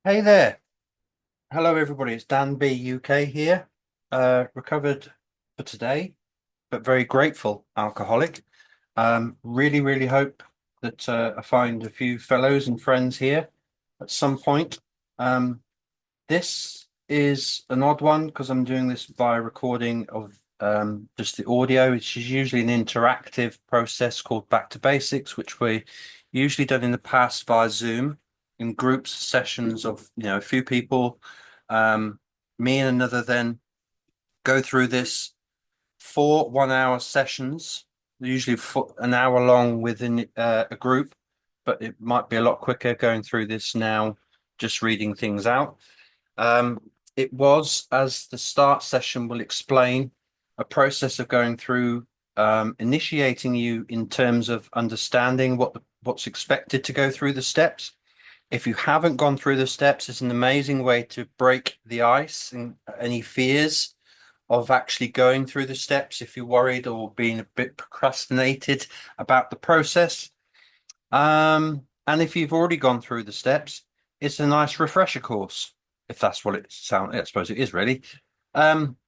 Hey there. Hello, everybody. It's Dan B UK here. Recovered for today, but very grateful alcoholic. Really hope that I find a few fellows and friends here at some point. Um, this is an odd one because I'm doing this via recording of just the audio, which is usually an interactive process called Back to Basics, which we usually done in the past via Zoom in groups, sessions of a few people. Um, Me and another then go through this 4 1 hour sessions, usually for an hour long within a group, but it might be a lot quicker going through this now, just reading things out. It was, as the start session will explain, a process of going through, initiating you in terms of understanding what's expected to go through the steps. If you haven't gone through the steps, it's an amazing way to break the ice and any fears of actually going through the steps if you're worried or being a bit procrastinated about the process. And if you've already gone through the steps, it's a nice refresher course, if that's what it sounds. I suppose it is really. Um,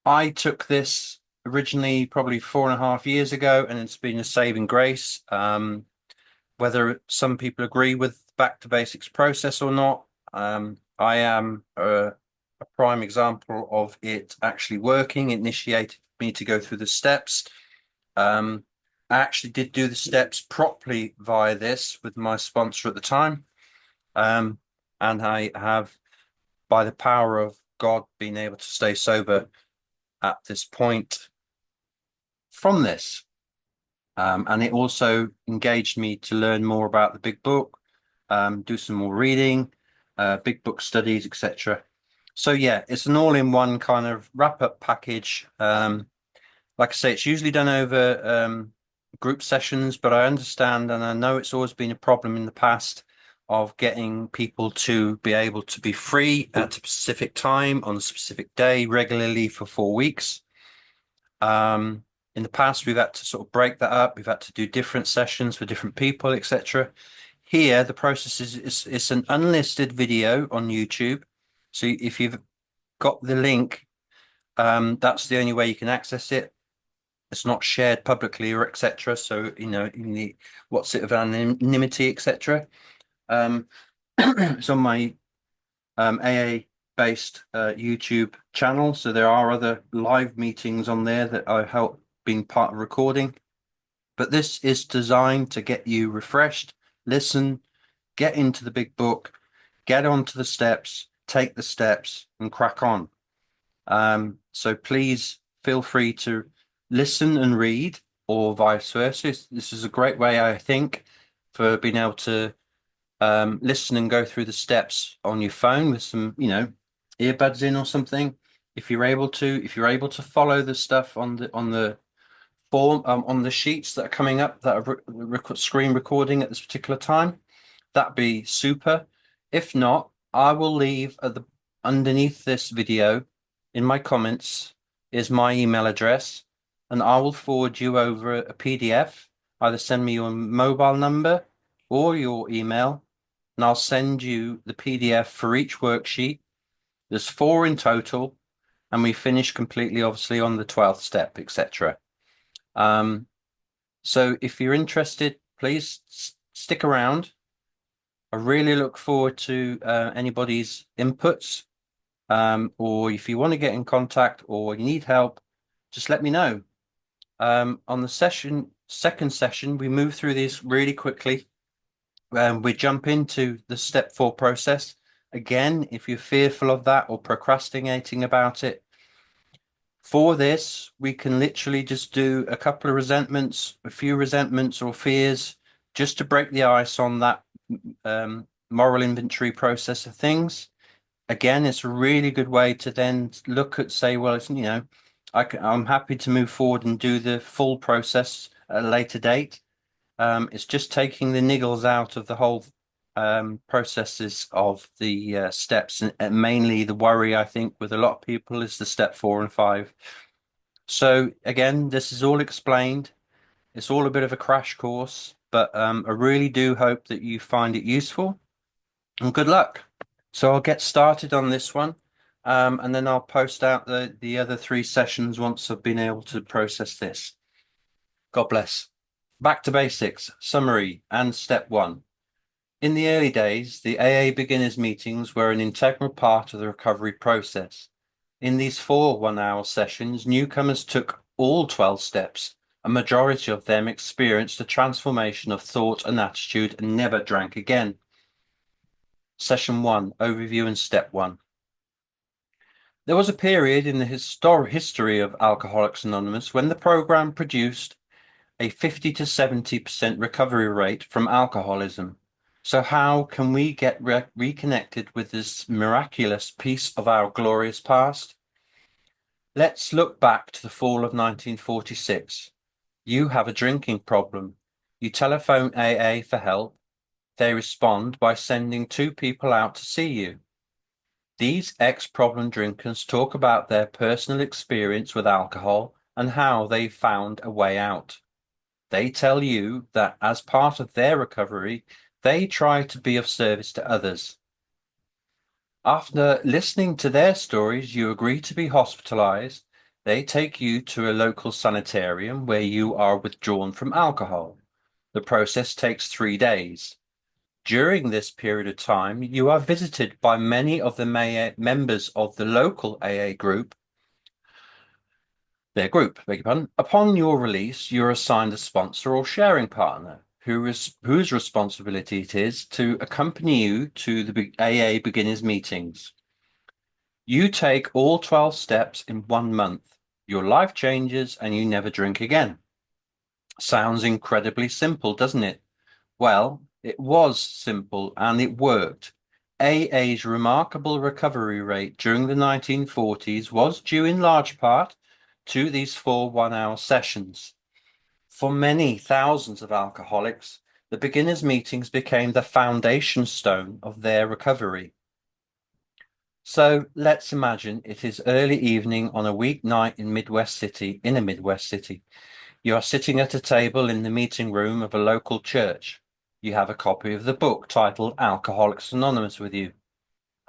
I took this originally probably 4.5 years ago, and it's been a saving grace. Whether some people agree with back to basics process or not, I am a prime example of it actually working. It initiated me to go through the steps. Um, I actually did do the steps properly via this with my sponsor at the time. Um, and I have, by the power of God, been able to stay sober at this point from this. And it also engaged me to learn more about the big book, do some more reading, big book studies, etc. So yeah, it's an all-in-one kind of wrap-up package. Like I say, it's usually done over group sessions, but I understand and I know it's always been a problem in the past of getting people to be able to be free at a specific time on a specific day regularly for 4 weeks. Um, in the past, we've had to sort of break that up. We've had to do different sessions for different people, etc. Here, the process is it's an unlisted video on YouTube. So if you've got the link, that's the only way you can access it. It's not shared publicly or etc. So in the what's it of anonymity, etc. Um, it's on my AA based YouTube channel. So there are other live meetings on there that I help being part of recording. But this is designed to get you refreshed, listen, get into the big book, get onto the steps, take the steps, and crack on. So please feel free to listen and read, or vice versa. This is a great way, I think, for being able to listen and go through the steps on your phone with some, earbuds in or something. If you're able to follow the stuff on the form on the sheets that are coming up that are screen recording at this particular time, that'd be super. If not, I will leave at the underneath this video in my comments is my email address, and I will forward you over a PDF. Either send me your mobile number or your email, and I'll send you the PDF for each worksheet. There's 4 in total, and we finish completely, obviously, on the 12th step, etc. Um, so if you're interested, please stick around. I really look forward to anybody's inputs. Or if you want to get in contact or you need help, just let me know. On the second session, we move through these really quickly. We jump into the step 4 process. Again, if you're fearful of that or procrastinating about it, for this, we can literally just do a couple of resentments, a few resentments or fears, just to break the ice on that moral inventory process of things. Again, it's a really good way to then look at, say, well, I'm happy to move forward and do the full process at a later date. It's just taking the niggles out of the whole processes of the steps, and mainly the worry, I think, with a lot of people is the step 4 and 5. So again, this is all explained. It's all a bit of a crash course, but I really do hope that you find it useful, and good luck. So I'll get started on this one, and then I'll post out the other three sessions once I've been able to process this. God bless. Back to basics, summary, and step one. In the early days, the AA beginners meetings were an integral part of the recovery process. In these 4 one-hour sessions, newcomers took all 12 steps. A majority of them experienced a transformation of thought and attitude and never drank again. Session 1, Overview and Step 1. There was a period in the history of Alcoholics Anonymous when the program produced a 50 to 70% recovery rate from alcoholism. So how can we get reconnected with this miraculous piece of our glorious past? Let's look back to the fall of 1946. You have a drinking problem. You telephone AA for help. They respond by sending 2 people out to see you. These ex-problem drinkers talk about their personal experience with alcohol and how they found a way out. They tell you that as part of their recovery, they try to be of service to others. After listening to their stories, you agree to be hospitalized. They take you to a local sanitarium where you are withdrawn from alcohol. The process takes 3 days. During this period of time, you are visited by many of the members of the local AA group. Beg your pardon. Upon your release, you're assigned a sponsor or sharing partner whose responsibility it is to accompany you to the AA beginners meetings. You take all 12 steps in 1 month. Your life changes and you never drink again. Sounds incredibly simple, doesn't it? Well, it was simple and it worked. AA's remarkable recovery rate during the 1940s was due in large part to these 4 one-hour sessions. For many thousands of alcoholics, the beginners' meetings became the foundation stone of their recovery. So let's imagine it is early evening on a weeknight in a Midwest city. You are sitting at a table in the meeting room of a local church. You have a copy of the book titled Alcoholics Anonymous with you,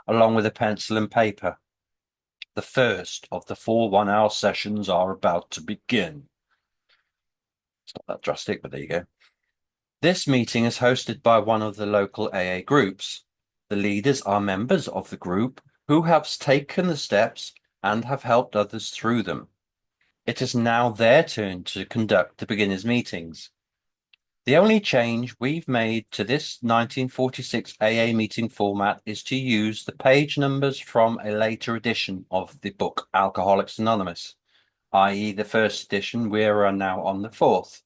along with a pencil and paper. The first of the 4 one-hour sessions are about to begin. It's not that drastic, but there you go. This meeting is hosted by one of the local AA groups. The leaders are members of the group who have taken the steps and have helped others through them. It is now their turn to conduct the beginners' meetings. The only change we've made to this 1946 AA meeting format is to use the page numbers from a later edition of the book Alcoholics Anonymous, i.e. the first edition. We are now on the 4th,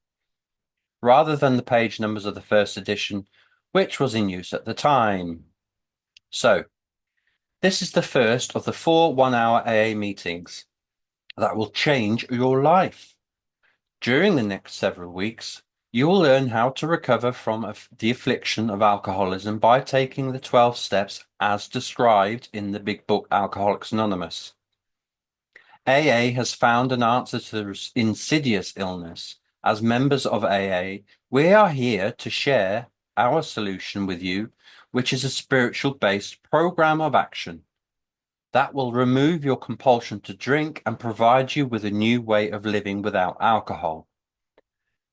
rather than the page numbers of the first edition, which was in use at the time. So, this is the first of the 4 one-hour AA meetings that will change your life. During the next several weeks, you will learn how to recover from the affliction of alcoholism by taking the 12 steps as described in the big book Alcoholics Anonymous. AA has found an answer to the insidious illness. As members of AA, we are here to share our solution with you, which is a spiritual-based program of action that will remove your compulsion to drink and provide you with a new way of living without alcohol.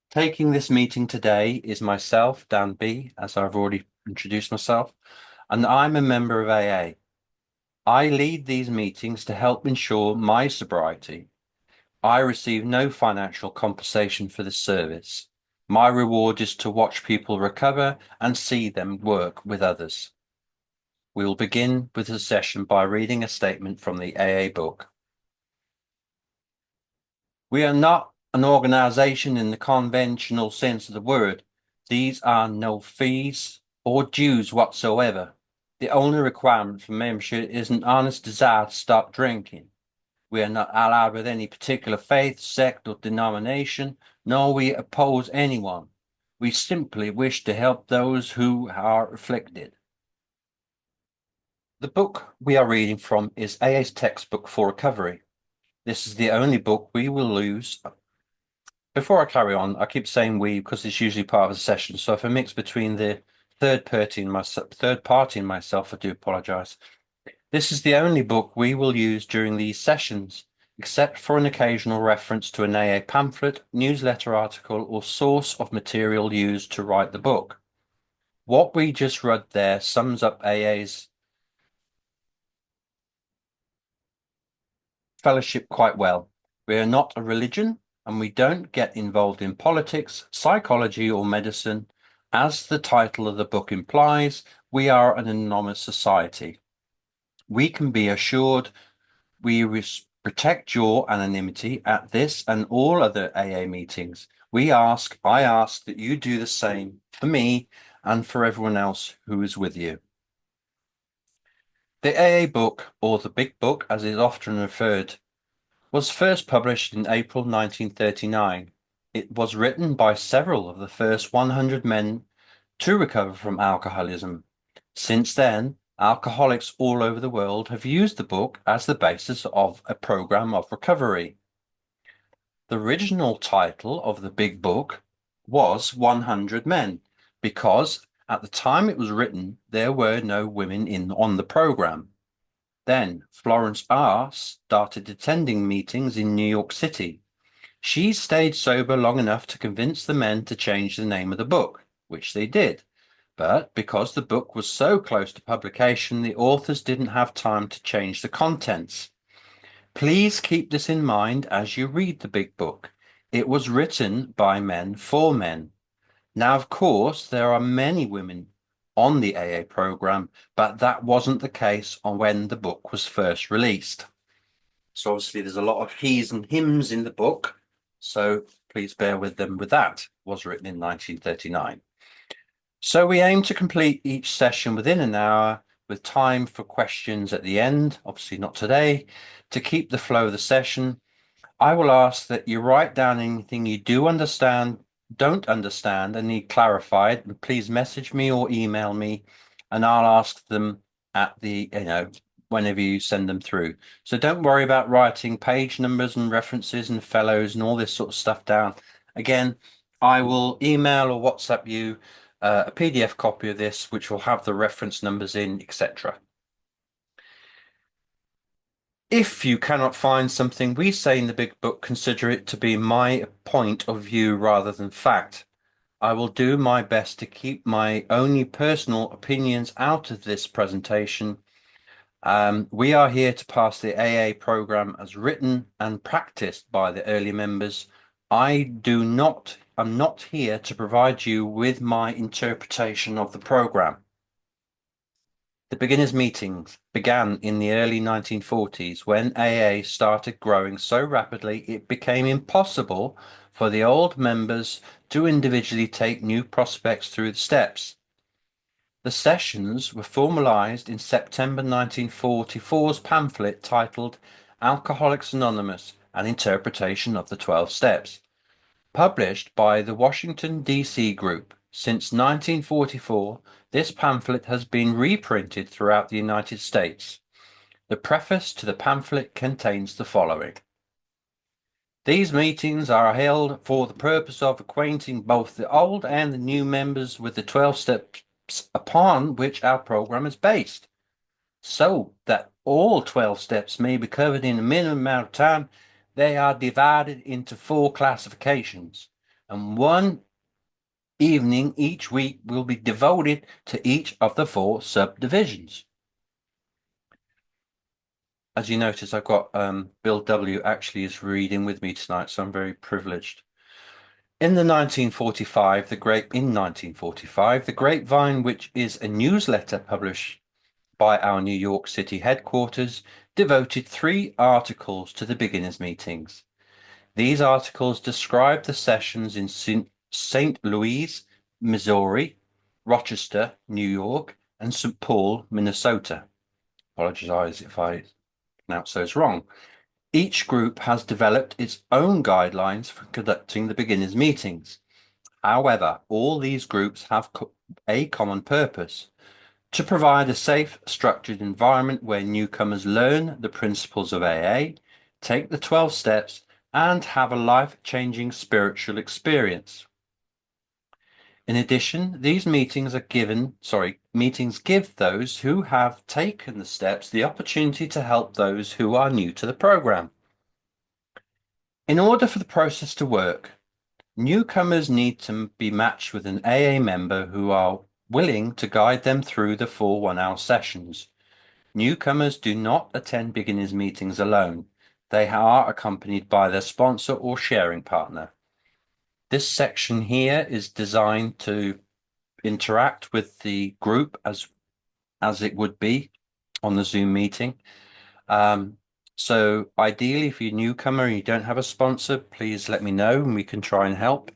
Taking this meeting today is myself, Dan B, as I've already introduced myself, and I'm a member of AA. I lead these meetings to help ensure my sobriety. I receive no financial compensation for this service. My reward is to watch people recover and see them work with others. We will begin with the session by reading a statement from the AA book. We are not an organization in the conventional sense of the word. These are no fees or dues whatsoever. The only requirement for membership is an honest desire to stop drinking. We are not allied with any particular faith, sect, or denomination, nor we oppose anyone. We simply wish to help those who are afflicted. The book we are reading from is AA's textbook for recovery. This is the only book we will use. Before I carry on, I keep saying we because it's usually part of the session. So if I mix between the third party in myself, I do apologize. This is the only book we will use during these sessions, except for an occasional reference to an AA pamphlet, newsletter article, or source of material used to write the book. What we just read there sums up AA's fellowship quite well. We are not a religion, and we don't get involved in politics, psychology, or medicine. As the title of the book implies, we are an anonymous society. We can be assured we protect your anonymity at this and all other AA meetings. I ask that you do the same for me and for everyone else who is with you. The AA book, or the Big Book as it is often referred, was first published in April 1939. It was written by several of the first 100 men to recover from alcoholism. Since then, alcoholics all over the world have used the book as the basis of a program of recovery. The original title of the Big Book was 100 Men because at the time it was written, there were no women on the program. Then Florence R. started attending meetings in New York City. She stayed sober long enough to convince the men to change the name of the book, which they did. But because the book was so close to publication, the authors didn't have time to change the contents. Please keep this in mind as you read the Big Book. It was written by men for men. Now, of course, there are many women on the AA program, but that wasn't the case on when the book was first released. So obviously there's a lot of he's and hims in the book. So please bear with them with that. It was written in 1939. So we aim to complete each session within an hour with time for questions at the end, obviously not today, to keep the flow of the session. I will ask that you write down anything you do understand, don't understand, and need clarified, and please message me or email me, and I'll ask them at the, whenever you send them through. So don't worry about writing page numbers and references and fellows and all this sort of stuff down. Again, I will email or WhatsApp you a PDF copy of this, which will have the reference numbers in, etc. If you cannot find something we say in the Big Book, consider it to be my point of view rather than fact. I will do my best to keep my only personal opinions out of this presentation. We are here to pass the AA program as written and practiced by the early members. I'm not here to provide you with my interpretation of the program. The beginners' meetings began in the early 1940s when AA started growing so rapidly it became impossible for the old members to individually take new prospects through the steps. The sessions were formalized in September 1944's pamphlet titled Alcoholics Anonymous, An Interpretation of the 12 Steps, published by the Washington, D.C. group. Since 1944, this pamphlet has been reprinted throughout the United States. The preface to the pamphlet contains the following. These meetings are held for the purpose of acquainting both the old and the new members with the 12 steps upon which our program is based, so that all 12 steps may be covered in a minimum amount of time. They are divided into 4 classifications, and one evening each week will be devoted to each of the 4 subdivisions. As you notice, I've got Bill W. actually is reading with me tonight, so I'm very privileged. In 1945, the Grapevine, which is a newsletter published by our New York City headquarters, devoted 3 articles to the beginners' meetings. These articles describe the sessions in St. Louis, Missouri, Rochester, New York, and St. Paul, Minnesota. Apologize if I pronounce those wrong. Each group has developed its own guidelines for conducting the beginners' meetings. However, all these groups have a common purpose: to provide a safe, structured environment where newcomers learn the principles of AA, take the 12 steps, and have a life-changing spiritual experience. In addition, these meetings give those who have taken the steps the opportunity to help those who are new to the program. In order for the process to work, newcomers need to be matched with an AA member who are willing to guide them through the full 1 hour sessions. Newcomers do not attend beginners meetings alone. They are accompanied by their sponsor or sharing partner. This section here is designed to interact with the group as it would be on the Zoom meeting. So ideally, if you're a newcomer and you don't have a sponsor, please let me know and we can try and help.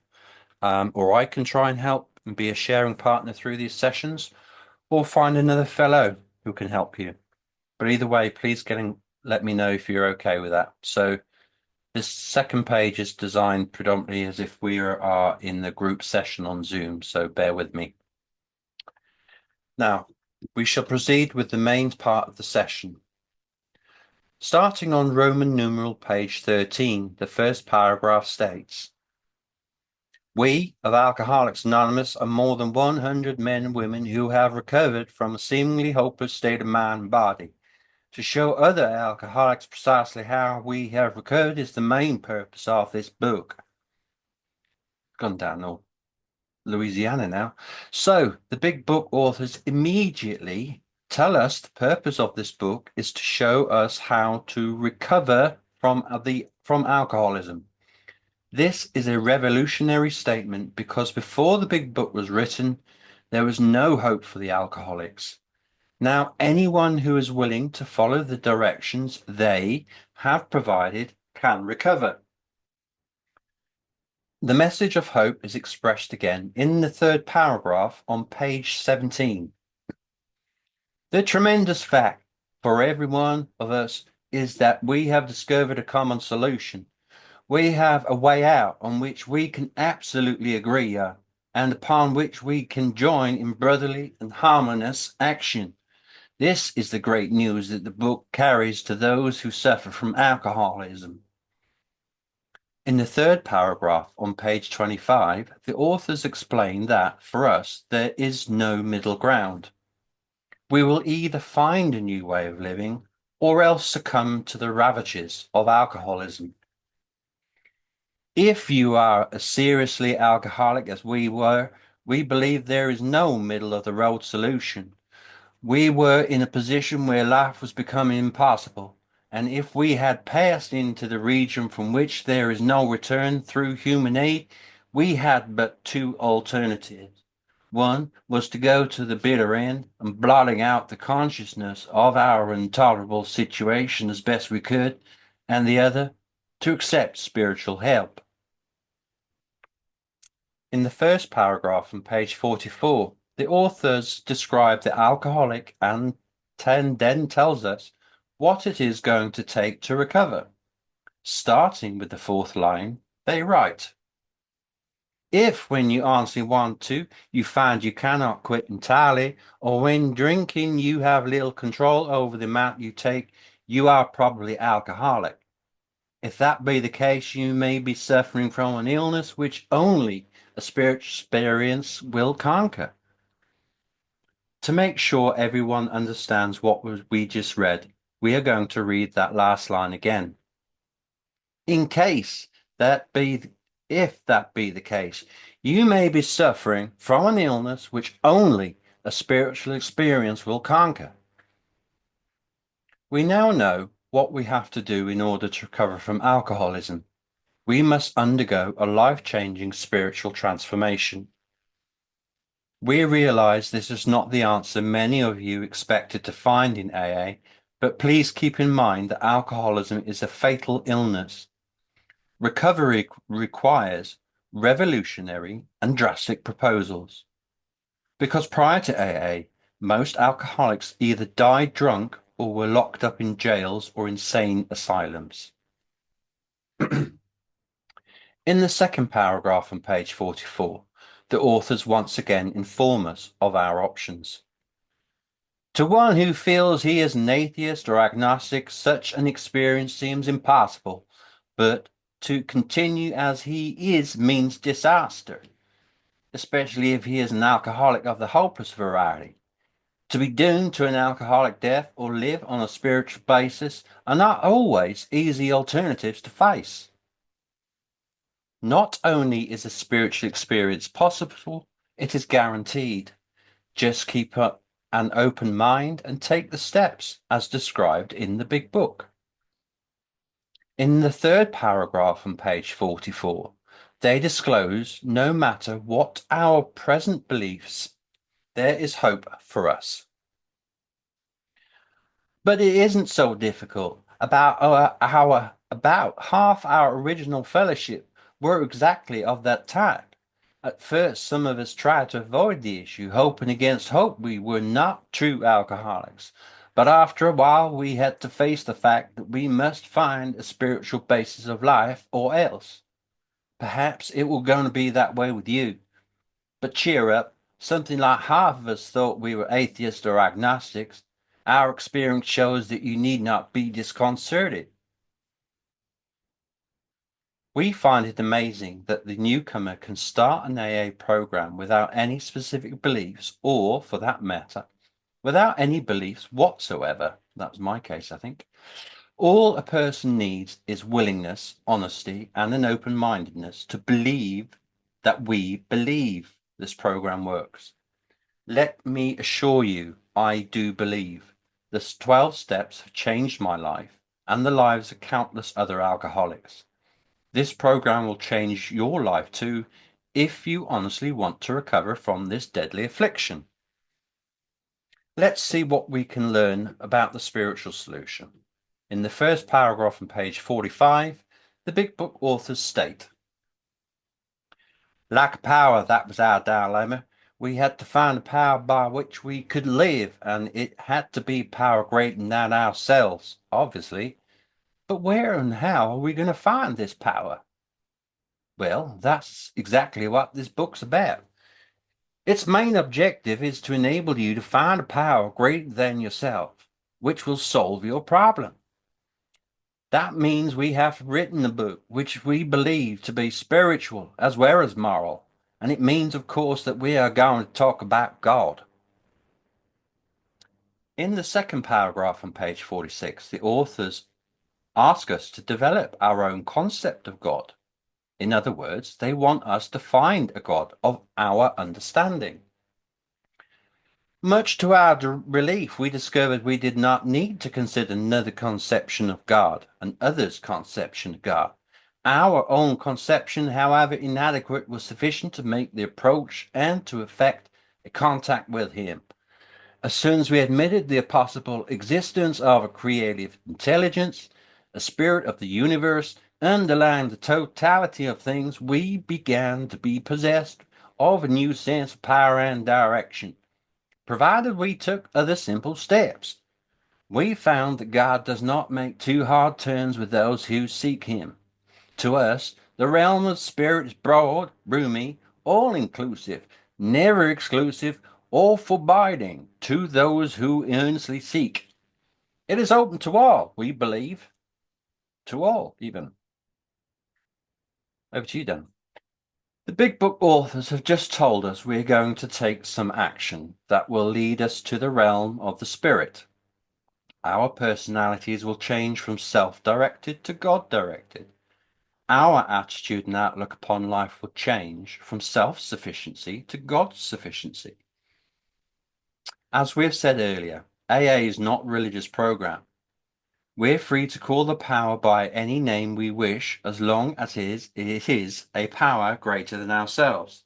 Or I can try and help and be a sharing partner through these sessions, or find another fellow who can help you. But either way, please let me know if you're okay with that. So this second page is designed predominantly as if we are in the group session on Zoom, so bear with me. Now, we shall proceed with the main part of the session. Starting on Roman numeral page 13, the first paragraph states, "We of Alcoholics Anonymous are more than 100 men and women who have recovered from a seemingly hopeless state of mind and body. To show other alcoholics precisely how we have recovered is the main purpose of this book." Gone down all Louisiana now. So the big book authors immediately tell us the purpose of this book is to show us how to recover from alcoholism. This is a revolutionary statement because before the big book was written, there was no hope for the alcoholics. Now, anyone who is willing to follow the directions they have provided can recover. The message of hope is expressed again in the third paragraph on page 17. The tremendous fact for every one of us is that we have discovered a common solution. We have a way out on which we can absolutely agree and upon which we can join in brotherly and harmonious action. This is the great news that the book carries to those who suffer from alcoholism. In the third paragraph on page 25, the authors explain that for us there is no middle ground. We will either find a new way of living or else succumb to the ravages of alcoholism. If you are as seriously alcoholic as we were, we believe there is no middle of the road solution. We were in a position where life was becoming impossible, and if we had passed into the region from which there is no return through human aid, we had but two alternatives. One was to go to the bitter end and blotting out the consciousness of our intolerable situation as best we could, and the other, to accept spiritual help. In the first paragraph on page 44, the authors describe the alcoholic and then tells us what it is going to take to recover. Starting with the fourth line, they write, "If when you honestly want to, you find you cannot quit entirely, or when drinking you have little control over the amount you take, you are probably alcoholic. If that be the case, you may be suffering from an illness which only a spiritual experience will conquer." To make sure everyone understands what we just read, we are going to read that last line again. In case that be, if that be the case, you may be suffering from an illness which only a spiritual experience will conquer. We now know what we have to do in order to recover from alcoholism. We must undergo a life-changing spiritual transformation. We realize this is not the answer many of you expected to find in AA, but please keep in mind that alcoholism is a fatal illness. Recovery requires revolutionary and drastic proposals. Because prior to AA, most alcoholics either died drunk or were locked up in jails or insane asylums. In the second paragraph on page 44, the authors once again inform us of our options. To one who feels he is an atheist or agnostic, such an experience seems impossible, but to continue as he is means disaster. especially if he is an alcoholic of the hopeless variety. To be doomed to an alcoholic death or live on a spiritual basis are not always easy alternatives to face. Not only is a spiritual experience possible, it is guaranteed. Just keep up an open mind and take the steps as described in the Big Book. In the third paragraph on page 44, they disclose no matter what our present beliefs, there is hope for us. But it isn't so difficult. About half our original fellowship were exactly of that type. At first, some of us tried to avoid the issue, hoping against hope we were not true alcoholics. But after a while, we had to face the fact that we must find a spiritual basis of life or else. Perhaps it will going to be that way with you. But cheer up. Something like half of us thought we were atheists or agnostics. Our experience shows that you need not be disconcerted. We find it amazing that the newcomer can start an AA program without any specific beliefs, or, for that matter, without any beliefs whatsoever. That's my case, I think. All a person needs is willingness, honesty, and an open-mindedness to believe that we believe this program works. Let me assure you, I do believe. The 12 steps have changed my life and the lives of countless other alcoholics. This program will change your life too if you honestly want to recover from this deadly affliction. Let's see what we can learn about the spiritual solution. In the first paragraph on page 45, the Big Book authors state, "Like power, that was our dilemma. We had to find a power by which we could live, and it had to be power greater than ourselves, obviously. But where and how are we going to find this power?" Well, that's exactly what this book's about. Its main objective is to enable you to find a power greater than yourself, which will solve your problem. That means we have written a book which we believe to be spiritual as well as moral, and it means, of course, that we are going to talk about God. In the second paragraph on page 46, the authors ask us to develop our own concept of God. In other words, they want us to find a God of our understanding. Much to our relief, we discovered we did not need to consider another conception of God and others' conception of God. Our own conception, however inadequate, was sufficient to make the approach and to effect a contact with Him. As soon as we admitted the possible existence of a creative intelligence, a spirit of the universe, underlying the totality of things, we began to be possessed of a new sense of power and direction. Provided we took other simple steps, we found that God does not make too hard turns with those who seek Him. To us, the realm of spirit is broad, roomy, all-inclusive, never exclusive or forbidding to those who earnestly seek. It is open to all, we believe. To all, even. Over to you, Dan. The Big Book authors have just told us we're going to take some action that will lead us to the realm of the spirit. Our personalities will change from self-directed to God-directed. Our attitude and outlook upon life will change from self-sufficiency to God's sufficiency. As we have said earlier, AA is not a religious program. We're free to call the power by any name we wish as long as it is a power greater than ourselves.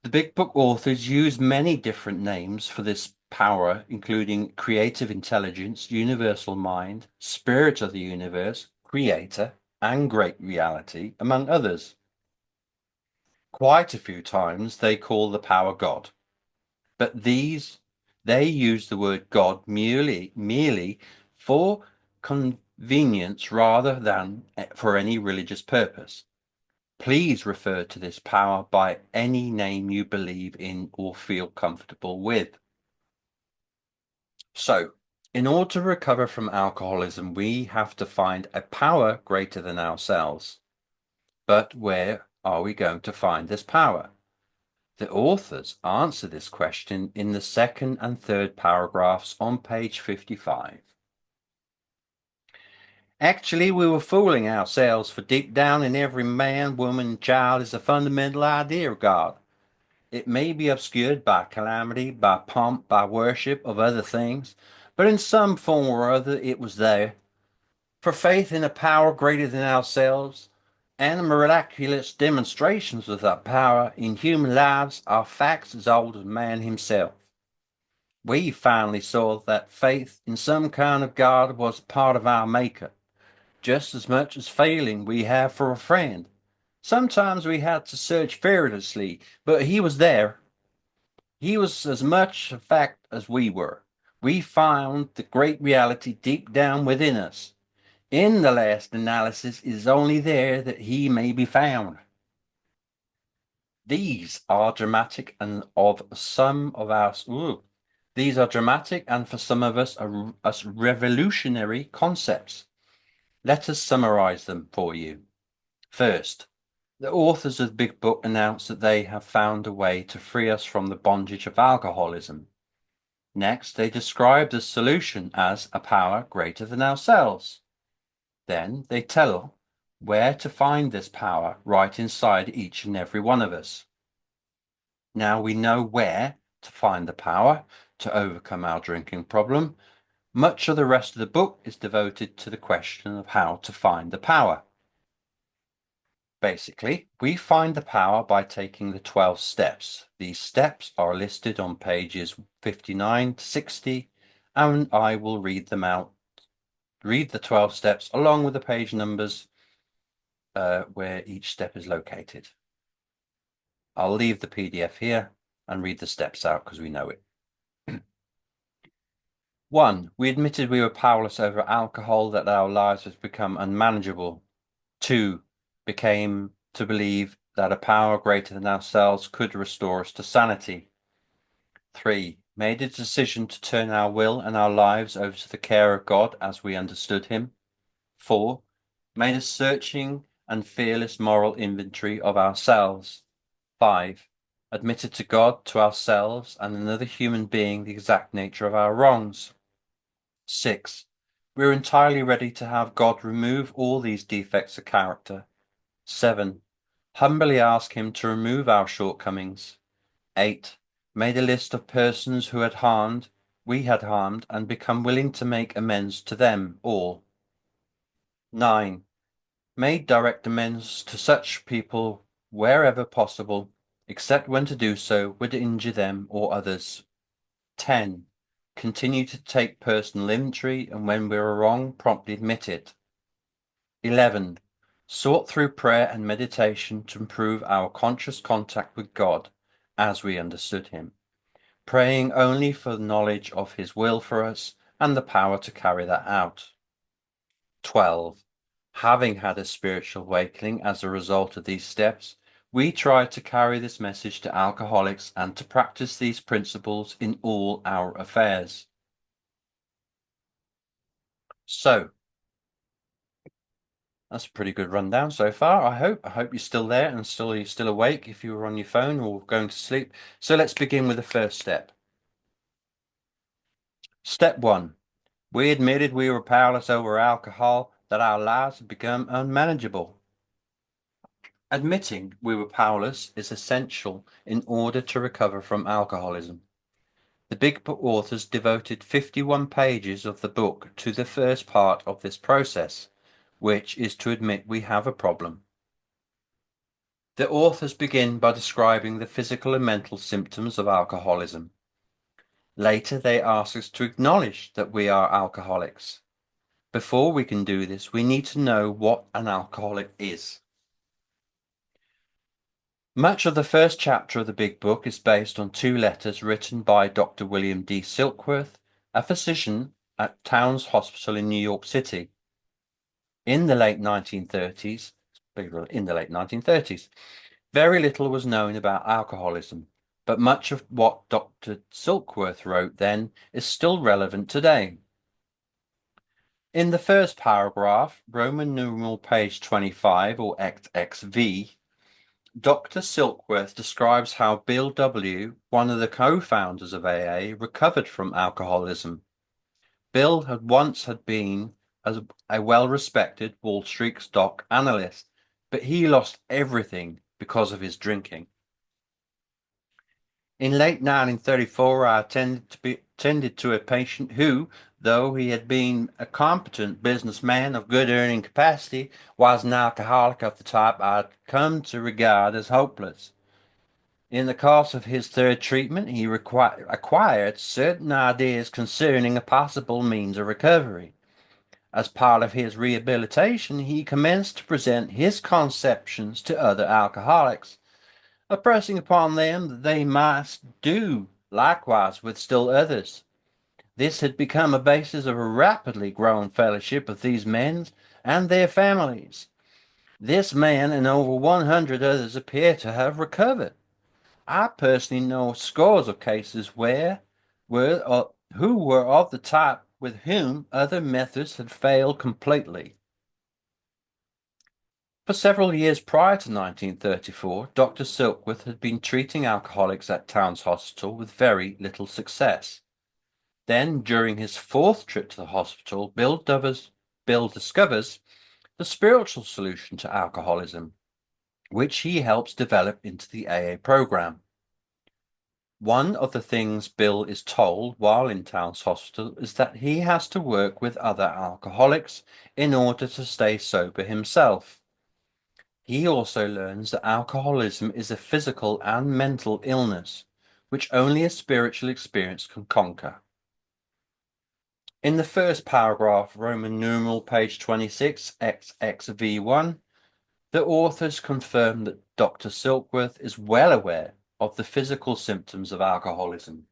The Big Book authors use many different names for this power, including creative intelligence, universal mind, spirit of the universe, creator, and great reality, among others. Quite a few times they call the power God, but they use the word God merely for convenience rather than for any religious purpose. Please refer to this power by any name you believe in or feel comfortable with. So, in order to recover from alcoholism, we have to find a power greater than ourselves. But where are we going to find this power? The authors answer this question in the second and third paragraphs on page 55. Actually, we were fooling ourselves, for deep down in every man, woman, and child is a fundamental idea of God. It may be obscured by calamity, by pomp, by worship of other things, but in some form or other it was there. For faith in a power greater than ourselves, and miraculous demonstrations of that power in human lives are facts as old as man himself. We finally saw that faith in some kind of God was part of our maker, just as much as feeling we have for a friend. Sometimes we had to search fearlessly, but he was there. He was as much a fact as we were. We found the great reality deep down within us. In the last analysis, it is only there that he may be found. These are dramatic and of some of us. These are dramatic and for some of us revolutionary concepts. Let us summarize them for you. First, the authors of the Big Book announce that they have found a way to free us from the bondage of alcoholism. Next, they describe the solution as a power greater than ourselves. Then they tell where to find this power right inside each and every one of us. Now we know where to find the power to overcome our drinking problem. Much of the rest of the book is devoted to the question of how to find the power. Basically, we find the power by taking the 12 steps. These steps are listed on pages 59 to 60, and I will read them out. Read the 12 steps along with the page numbers where each step is located. I'll leave the PDF here and read the steps out because we know it. 1. We admitted we were powerless over alcohol, that our lives had become unmanageable. 2. Became to believe that a power greater than ourselves could restore us to sanity. 3. Made a decision to turn our will and our lives over to the care of God as we understood him. 4. Made a searching and fearless moral inventory of ourselves. 5. Admitted to God, to ourselves, and another human being the exact nature of our wrongs. 6. We are entirely ready to have God remove all these defects of character. 7. Humbly ask him to remove our shortcomings. 8. Made a list of persons who we had harmed, and become willing to make amends to them all. 9. Made direct amends to such people wherever possible, except when to do so would injure them or others. 10. Continue to take personal inventory, and when we are wrong, promptly admit it. 11. Sought through prayer and meditation to improve our conscious contact with God as we understood him, praying only for the knowledge of his will for us and the power to carry that out. 12. Having had a spiritual awakening as a result of these steps, we try to carry this message to alcoholics and to practice these principles in all our affairs. So, that's a pretty good rundown so far, I hope. I hope you're still there and you're still awake if you were on your phone or going to sleep. So let's begin with the first step. Step 1. We admitted we were powerless over alcohol, that our lives had become unmanageable. Admitting we were powerless is essential in order to recover from alcoholism. The Big Book authors devoted 51 pages of the book to the first part of this process, which is to admit we have a problem. The authors begin by describing the physical and mental symptoms of alcoholism. Later, they ask us to acknowledge that we are alcoholics. Before we can do this, we need to know what an alcoholic is. Much of the first chapter of the Big Book is based on 2 letters written by Dr. William D. Silkworth, a physician at Towns Hospital in New York City. In the late 1930s, very little was known about alcoholism, but much of what Dr. Silkworth wrote then is still relevant today. In the first paragraph, Roman numeral page 25 or XXV, Dr. Silkworth describes how Bill W., one of the co-founders of AA, recovered from alcoholism. Bill had been as a well-respected Wall Street stock analyst, but he lost everything because of his drinking. In late 1934, I attended to a patient who, though he had been a competent businessman of good earning capacity, was an alcoholic of the type I had come to regard as hopeless. In the course of his third treatment, he acquired certain ideas concerning a possible means of recovery. As part of his rehabilitation, he commenced to present his conceptions to other alcoholics, impressing upon them that they must do likewise with still others. This had become a basis of a rapidly growing fellowship of these men and their families. This man and over 100 others appear to have recovered. I personally know scores of cases who were of the type with whom other methods had failed completely. For several years prior to 1934, Dr. Silkworth had been treating alcoholics at Towns Hospital with very little success. Then, during his fourth trip to the hospital, Bill discovers the spiritual solution to alcoholism, which he helps develop into the AA program. One of the things Bill is told while in Towns Hospital is that he has to work with other alcoholics in order to stay sober himself. He also learns that alcoholism is a physical and mental illness, which only a spiritual experience can conquer. In the first paragraph, Roman numeral page 26, XXV1, the authors confirm that Dr. Silkworth is well aware of the physical symptoms of alcoholism.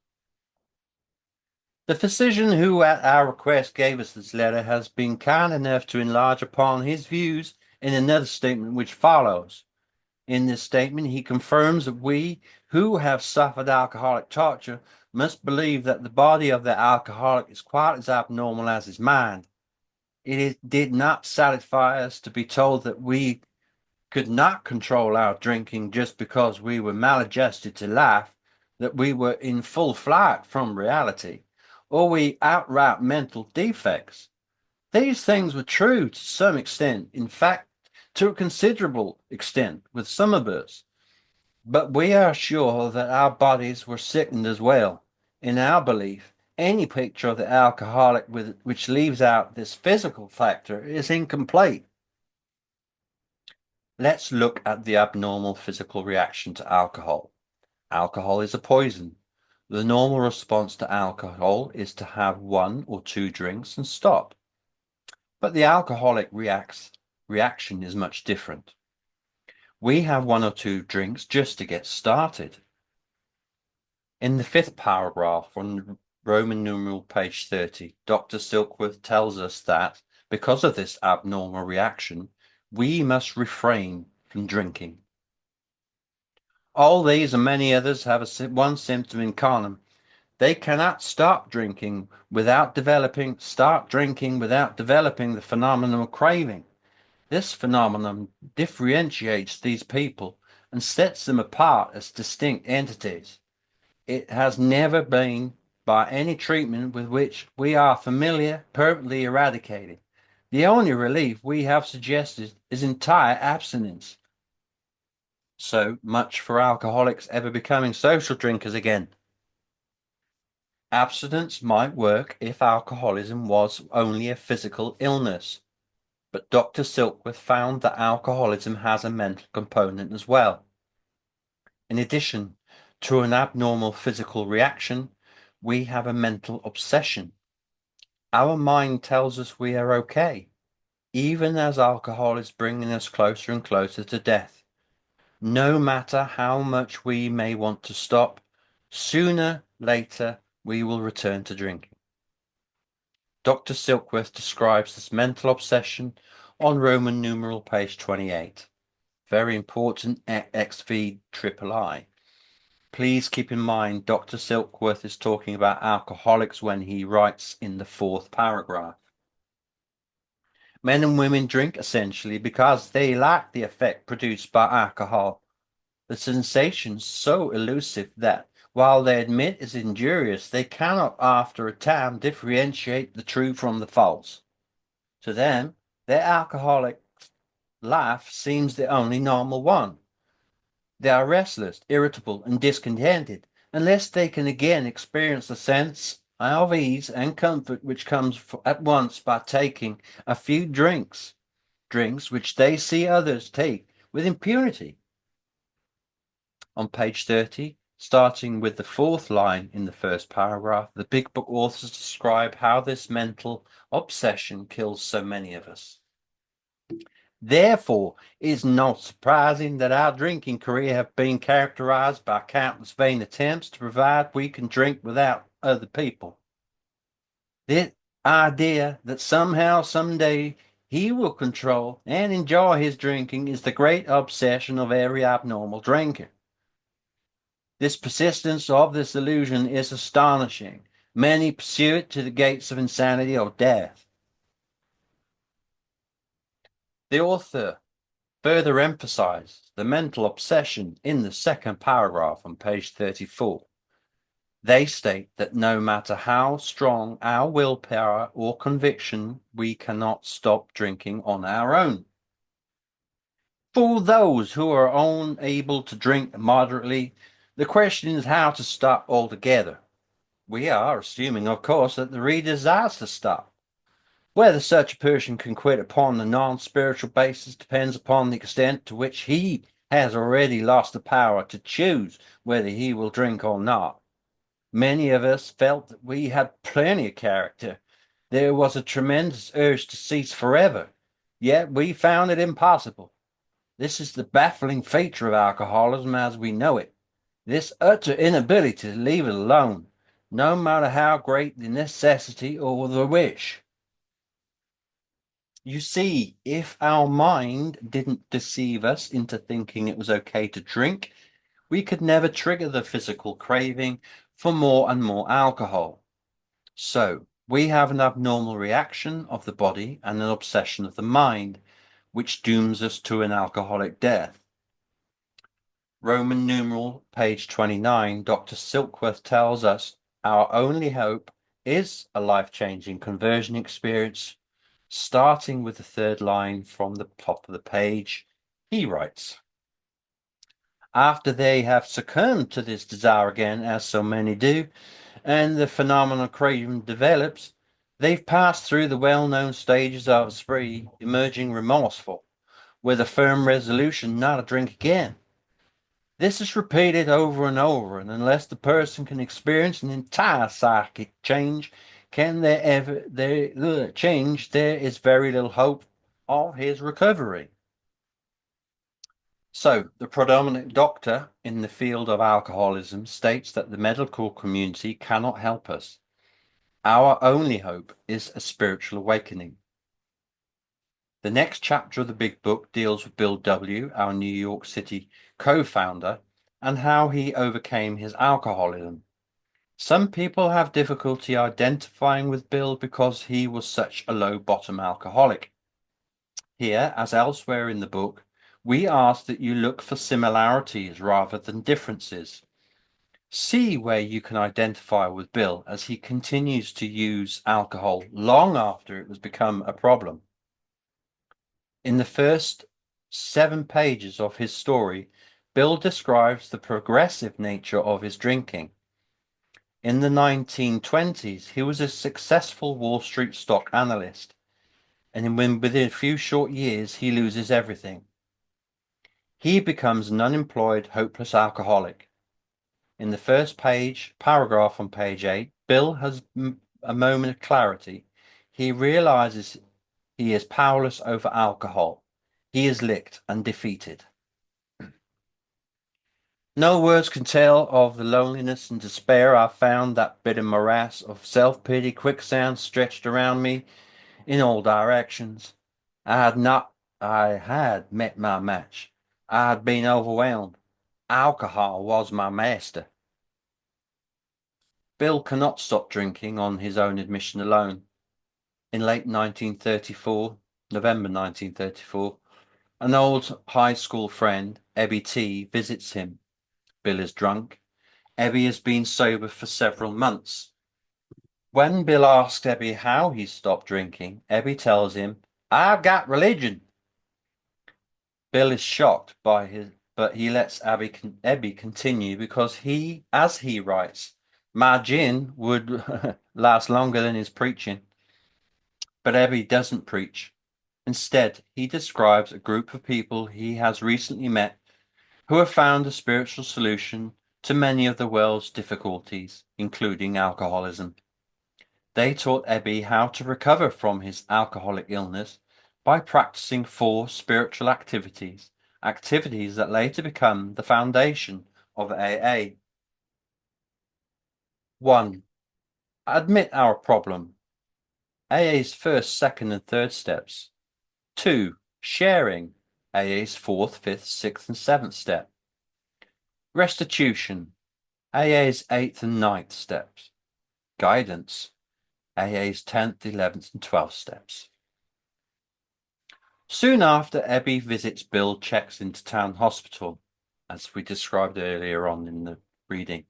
The physician who, at our request, gave us this letter has been kind enough to enlarge upon his views in another statement which follows. In this statement, he confirms that we who have suffered alcoholic torture must believe that the body of the alcoholic is quite as abnormal as his mind. Did not satisfy us to be told that we could not control our drinking just because we were maladjusted to life, that we were in full flight from reality, or we outright mental defects. These things were true to some extent, in fact, to a considerable extent with some of us. But we are sure that our bodies were sickened as well. In our belief, any picture of the alcoholic which leaves out this physical factor is incomplete. Let's look at the abnormal physical reaction to alcohol. Alcohol is a poison. The normal response to alcohol is to have one or two drinks and stop. But the alcoholic reaction is much different. We have one or two drinks just to get started. In the fifth paragraph on Roman numeral page 30, Dr. Silkworth tells us that because of this abnormal reaction, we must refrain from drinking. All these and many others have one symptom in common. They cannot start drinking without developing the phenomenon of craving. This phenomenon differentiates these people and sets them apart as distinct entities. It has never been, by any treatment with which we are familiar, permanently eradicated. The only relief we have suggested is entire abstinence. So much for alcoholics ever becoming social drinkers again. Abstinence might work if alcoholism was only a physical illness, but Dr. Silkworth found that alcoholism has a mental component as well. In addition to an abnormal physical reaction, we have a mental obsession. Our mind tells us we are okay, even as alcohol is bringing us closer and closer to death. No matter how much we may want to stop, sooner, later, we will return to drinking. Dr. Silkworth describes this mental obsession on Roman numeral page 28. Very important XVIII. Please keep in mind Dr. Silkworth is talking about alcoholics when he writes in the fourth paragraph. Men and women drink essentially because they like the effect produced by alcohol. The sensation's so elusive that, while they admit it's injurious, they cannot after a time differentiate the true from the false. To them, their alcoholic life seems the only normal one. They are restless, irritable, and discontented, unless they can again experience the sense of ease and comfort which comes at once by taking a few drinks which they see others take with impunity. On page 30, starting with the fourth line in the first paragraph, the Big Book authors describe how this mental obsession kills so many of us. Therefore, it is not surprising that our drinking career have been characterized by countless vain attempts to provide we can drink without other people. This idea that somehow, someday, he will control and enjoy his drinking is the great obsession of every abnormal drinker. This persistence of this illusion is astonishing. Many pursue it to the gates of insanity or death. The author further emphasizes the mental obsession in the second paragraph on page 34. They state that no matter how strong our willpower or conviction, we cannot stop drinking on our own. For those who are unable to drink moderately, the question is how to stop altogether. We are assuming, of course, that the reader desires to stop. Whether such a person can quit upon the non-spiritual basis depends upon the extent to which he has already lost the power to choose whether he will drink or not. Many of us felt that we had plenty of character. There was a tremendous urge to cease forever, yet we found it impossible. This is the baffling feature of alcoholism as we know it. This utter inability to leave it alone, no matter how great the necessity or the wish. You see, if our mind didn't deceive us into thinking it was okay to drink, we could never trigger the physical craving for more and more alcohol. So, we have an abnormal reaction of the body and an obsession of the mind, which dooms us to an alcoholic death. Roman numeral, page 29, Dr. Silkworth tells us our only hope is a life-changing conversion experience. Starting with the third line from the top of the page, he writes, after they have succumbed to this desire again, as so many do, and the phenomenal craving develops, they've passed through the well-known stages of a spree, emerging remorseful, with a firm resolution not to drink again. This is repeated over and over, and unless the person can experience an entire psychic change, there is very little hope of his recovery. So, the predominant doctor in the field of alcoholism states that the medical community cannot help us. Our only hope is a spiritual awakening. The next chapter of the Big Book deals with Bill W., our New York City co-founder, and how he overcame his alcoholism. Some people have difficulty identifying with Bill because he was such a low-bottom alcoholic. Here, as elsewhere in the book, we ask that you look for similarities rather than differences. See where you can identify with Bill as he continues to use alcohol long after it has become a problem. In the first 7 pages of his story, Bill describes the progressive nature of his drinking. In the 1920s, he was a successful Wall Street stock analyst, and within a few short years, he loses everything. He becomes an unemployed, hopeless alcoholic. In the first paragraph on page 8, Bill has a moment of clarity. He realizes he is powerless over alcohol. He is licked and defeated. No words can tell of the loneliness and despair I found. That bitter morass of self-pity quicksand stretched around me in all directions. I had met my match. I had been overwhelmed. Alcohol was my master. Bill cannot stop drinking on his own admission alone. In late 1934, November 1934, an old high school friend, Ebby T visits him. Bill is drunk. Ebby has been sober for several months. When Bill asks Ebby how he stopped drinking, Ebby tells him, "I've got religion." Bill is shocked by but he lets Ebby continue because as he writes, "My gin would last longer than his preaching." But Ebby doesn't preach. Instead, he describes a group of people he has recently met who have found a spiritual solution to many of the world's difficulties, including alcoholism. They taught Ebby how to recover from his alcoholic illness by practicing 4 spiritual activities, activities that later become the foundation of AA. 1. Admit our problem. AA's first, second, and third steps. 2. Sharing. AA's fourth, fifth, sixth, and seventh step. Restitution. AA's eighth and ninth steps. Guidance. AA's 10th, 11th, and 12th steps. Soon after, Ebby visits Bill checks into town hospital, as we described earlier on in the reading.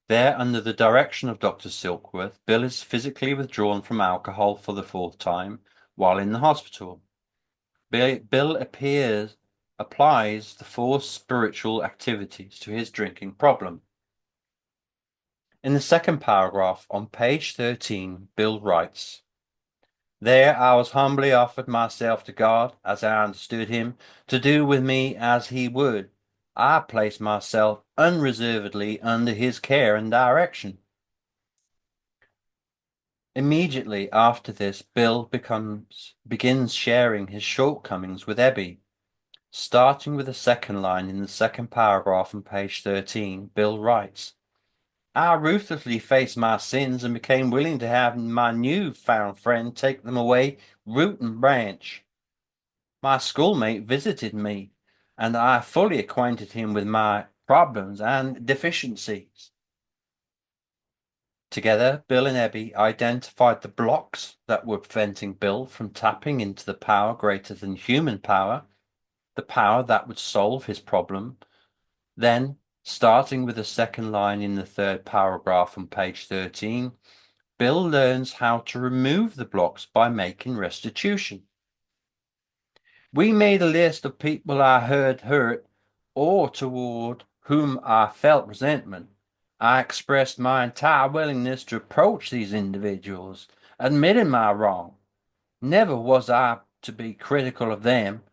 There, under the direction of Dr. Silkworth, Bill is physically withdrawn from alcohol for the 4th time while in the hospital. Bill applies the 4 spiritual activities to his drinking problem. In the second paragraph on page 13, Bill writes, "There I was humbly offered myself to God, as I understood him, to do with me as he would. I placed myself unreservedly under his care and direction." Immediately after this, Bill begins sharing his shortcomings with Ebby. Starting with the second line in the second paragraph on page 13, Bill writes, "I ruthlessly faced my sins and became willing to have my new-found friend take them away root and branch. My schoolmate visited me, and I fully acquainted him with my problems and deficiencies." Together, Bill and Ebby identified the blocks that were preventing Bill from tapping into the power greater than human power, the power that would solve his problem. Then, starting with the second line in the third paragraph on page 13, Bill learns how to remove the blocks by making restitution. "We made a list of people I heard hurt or toward whom I felt resentment. I expressed my entire willingness to approach these individuals, admitting my wrong. Never was I to be critical of them.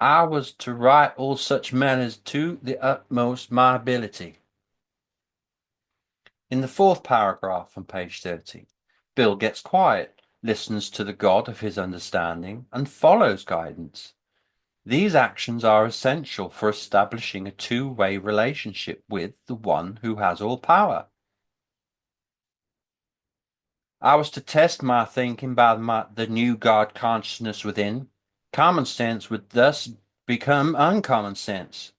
I was to right all such matters to the utmost my ability." In the 4th paragraph on page 30, Bill gets quiet, listens to the God of his understanding, and follows guidance. These actions are essential for establishing a two-way relationship with the one who has all power. I was to test my thinking by the new God consciousness within. Common sense would thus become uncommon sense.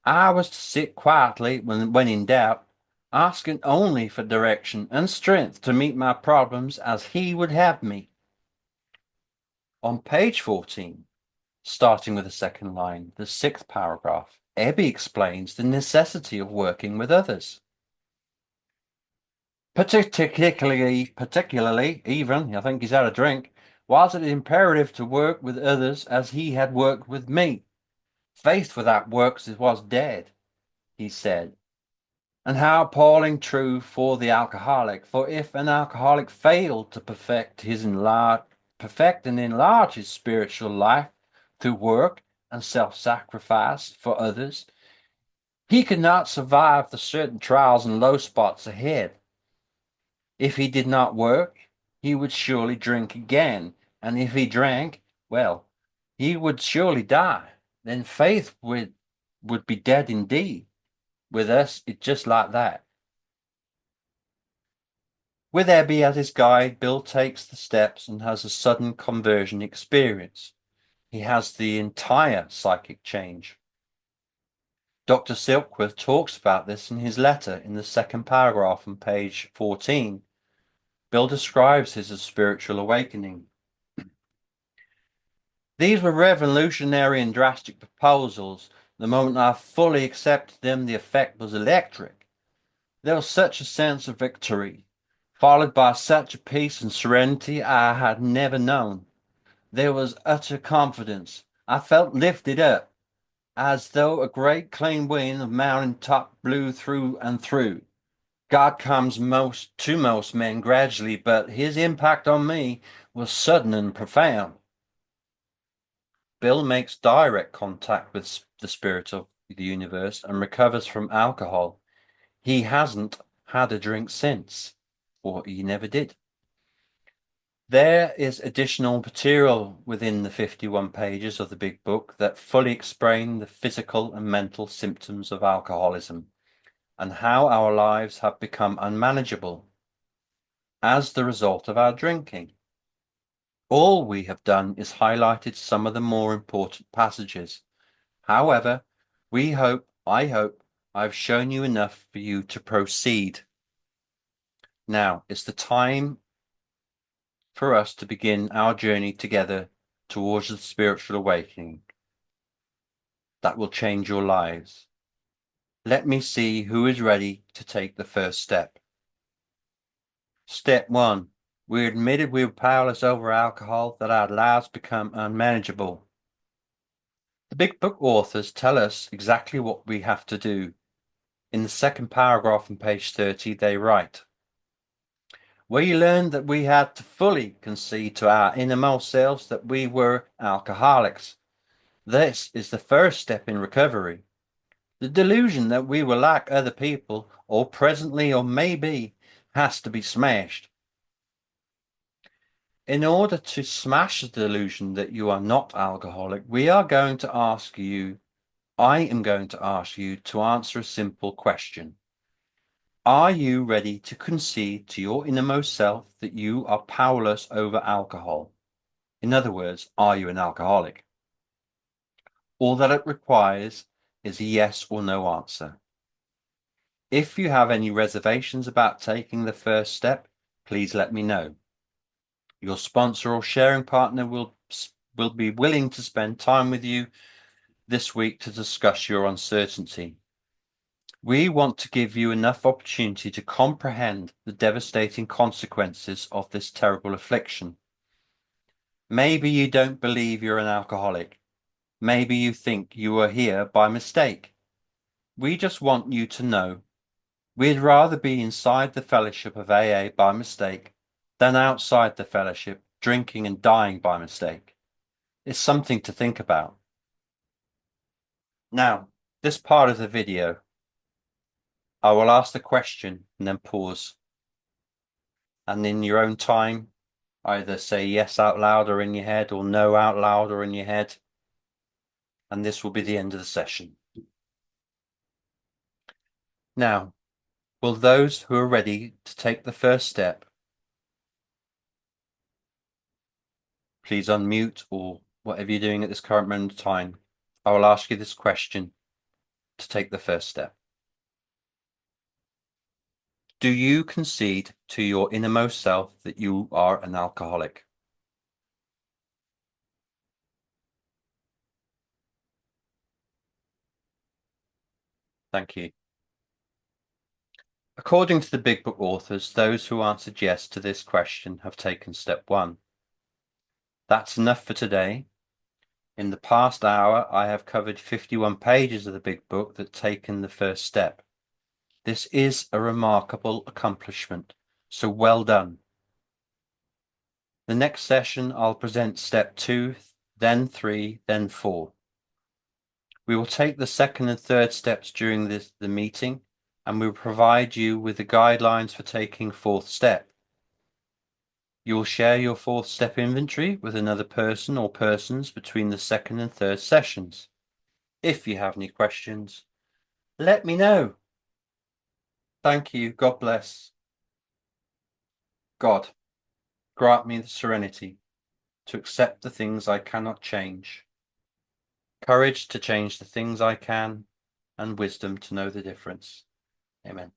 I was to sit quietly when in doubt, asking only for direction and strength to meet my problems as he would have me. On page 14, starting with the second line, the 6th paragraph, Ebby explains the necessity of working with others. Particularly, even, I think he's had a drink, was it imperative to work with others as he had worked with me. Faith without works was dead, he said. And how appalling true for the alcoholic, for if an alcoholic failed to perfect and enlarge his spiritual life through work and self-sacrifice for others, he could not survive the certain trials and low spots ahead. If he did not work, he would surely drink again, and if he drank, well, he would surely die. Then faith would be dead indeed. With us, it's just like that. With Ebby as his guide, Bill takes the steps and has a sudden conversion experience. He has the entire psychic change. Dr. Silkworth talks about this in his letter in the 2nd paragraph on page 14. Bill describes his spiritual awakening. "These were revolutionary and drastic proposals, The moment I fully accepted them, the effect was electric. There was such a sense of victory, followed by such a peace and serenity I had never known. There was utter confidence. I felt lifted up, as though a great clean wind of mountain top blew through and through. God comes to most men gradually, but his impact on me was sudden and profound. Bill makes direct contact with the spirit of the universe and recovers from alcohol. He hasn't had a drink since, or he never did. There is additional material within the 51 pages of the big book that fully explain the physical and mental symptoms of alcoholism and how our lives have become unmanageable as the result of our drinking. All we have done is highlighted some of the more important passages. However, I hope, I've shown you enough for you to proceed. Now is the time for us to begin our journey together towards the spiritual awakening that will change your lives. Let me see who is ready to take the first step. Step 1. We admitted we were powerless over alcohol, that our lives become unmanageable. The big book authors tell us exactly what we have to do. In the second paragraph on page 30, they write, "We learned that we had to fully concede to our innermost selves that we were alcoholics. This is the first step in recovery. The delusion that we were like other people, or presently or maybe, has to be smashed. In order to smash the delusion that you are not alcoholic, I am going to ask you to answer a simple question. Are you ready to concede to your innermost self that you are powerless over alcohol? In other words, are you an alcoholic? All that it requires is a yes or no answer. If you have any reservations about taking the first step, please let me know. Your sponsor or sharing partner will be willing to spend time with you this week to discuss your uncertainty. We want to give you enough opportunity to comprehend the devastating consequences of this terrible affliction. Maybe you don't believe you're an alcoholic. Maybe you think you are here by mistake. We just want you to know we'd rather be inside the fellowship of AA by mistake than outside the fellowship, drinking and dying by mistake. It's something to think about. Now, this part of the video, I will ask the question and then pause. And in your own time, either say yes out loud or in your head, or no out loud or in your head. And this will be the end of the session. Now, will those who are ready to take the first step please unmute, or whatever you're doing at this current moment of time. I will ask you this question to take the first step. Do you concede to your innermost self that you are an alcoholic? Thank you. According to the Big Book authors, those who answered yes to this question have taken step 1. That's enough for today. In the past hour, I have covered 51 pages of the Big Book that taken the first step. This is a remarkable accomplishment, so well done. The next session, I'll present step 2, then 3, then 4. We will take the second and third steps during the meeting, and we will provide you with the guidelines for taking fourth step. You will share your fourth step inventory with another person or persons between the second and third sessions. If you have any questions, let me know. Thank you. God bless. God, grant me the serenity to accept the things I cannot change, courage to change the things I can, and wisdom to know the difference. Amen.